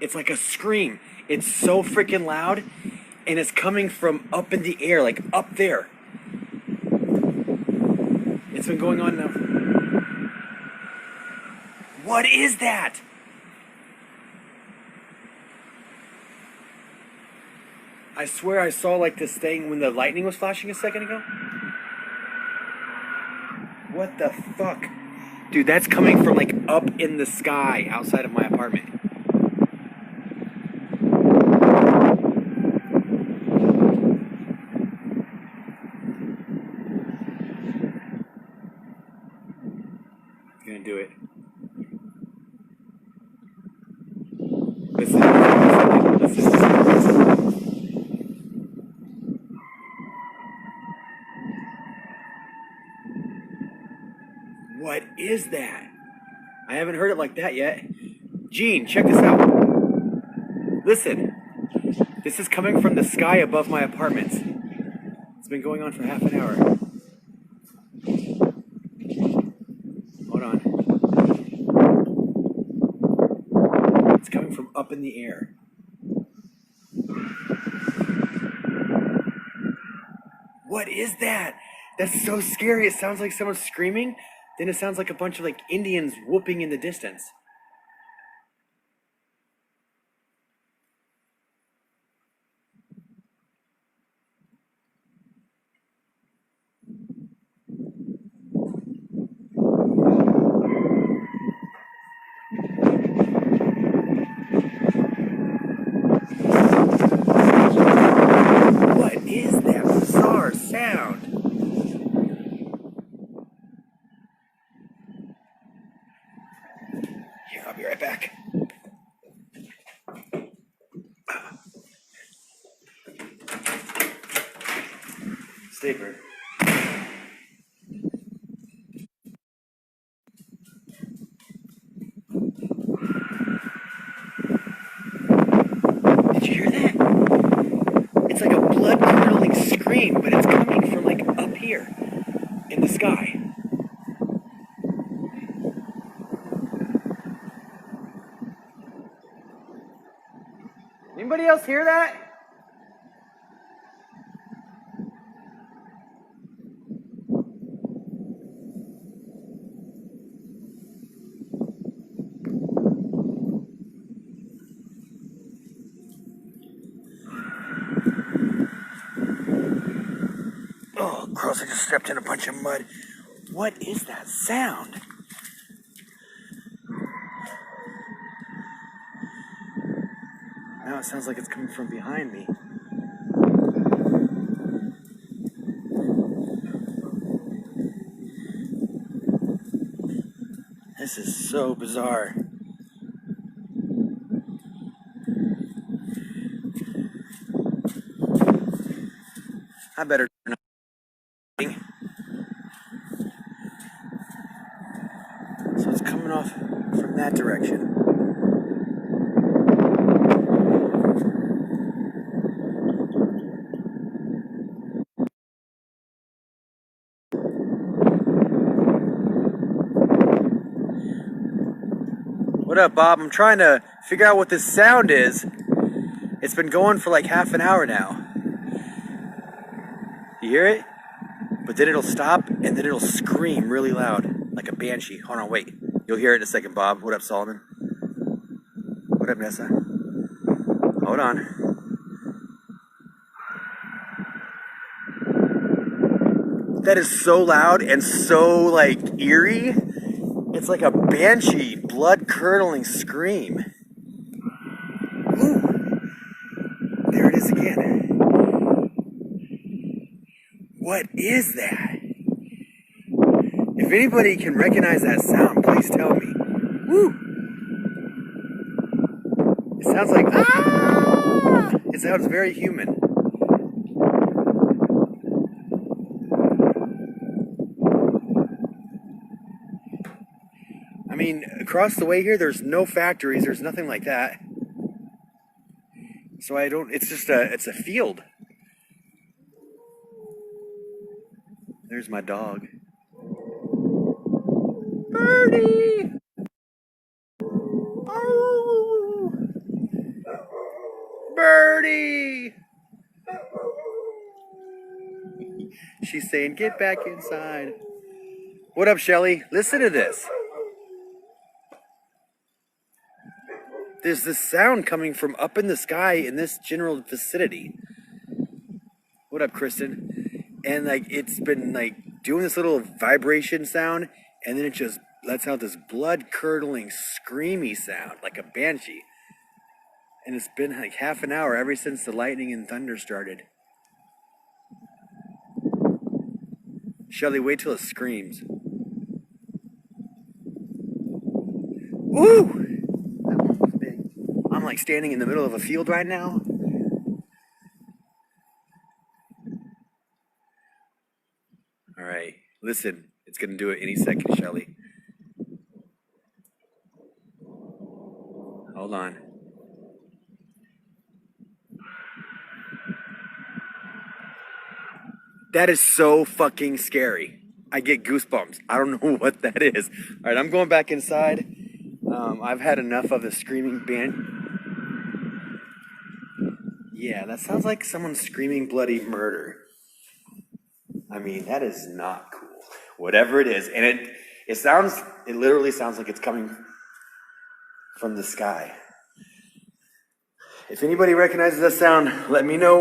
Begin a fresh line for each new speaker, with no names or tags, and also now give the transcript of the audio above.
It's like a scream. It's so freaking loud, and it's coming from up in the air, like up there. It's been going on now. What is that? I swear I saw like this thing when the lightning was flashing a second ago. What the fuck? Dude, that's coming from like up in the sky outside of my apartment. I'm gonna do it. Listen. What is that? I haven't heard it like that yet. Gene, check this out. Listen. This is coming from the sky above my apartment. It's been going on for half an hour. Hold on. It's coming from up in the air. What is that? That's so scary. It sounds like someone screaming. Then it sounds like a bunch of like Indians whooping in the distance. What is that bizarre sound? Here, I'll be right back. Sleeper. Did you hear that? It's like a blood-curdling scream, but it's coming from like up here in the sky. Anybody else hear that? Oh, gross, I just stepped in a bunch of mud. What is that sound? Now it sounds like it's coming from behind me. This is so bizarre. I better turn on. So it's coming off from that direction. What up, Bob? I'm trying to figure out what this sound is. It's been going for like half an hour now. You hear it? But then it'll stop and then it'll scream really loud, like a banshee. Hold on, wait. You'll hear it in a second, Bob. What up, Solomon? What up, Nessa? Hold on. That is so loud and so like eerie. It's like a banshee, blood-curdling scream. Ooh. There it is again. What is that? If anybody can recognize that sound, please tell me. Woo! It sounds like ah! It sounds very human. I mean, across the way here, there's no factories. There's nothing like that. So I don't. It's just it's a field. There's my dog. Birdie! Oh! Birdie! She's saying, get back inside. What up, Shelly? Listen to this. There's this sound coming from up in the sky in this general vicinity. What up, Kristen? And like it's been like doing this little vibration sound, and then it just lets out this blood-curdling, screamy sound like a banshee. And it's been like half an hour ever since the lightning and thunder started. Shelly, wait till it screams. Ooh! That one was big. I'm like standing in the middle of a field right now. All right, listen, it's gonna do it any second, Shelly. Hold on. That is so fucking scary. I get goosebumps. I don't know what that is. All right, I'm going back inside. I've had enough of the screaming band. Yeah, that sounds like someone screaming bloody murder. I mean, that is not cool. Whatever it is. And it literally sounds like it's coming from the sky. If anybody recognizes that sound, let me know.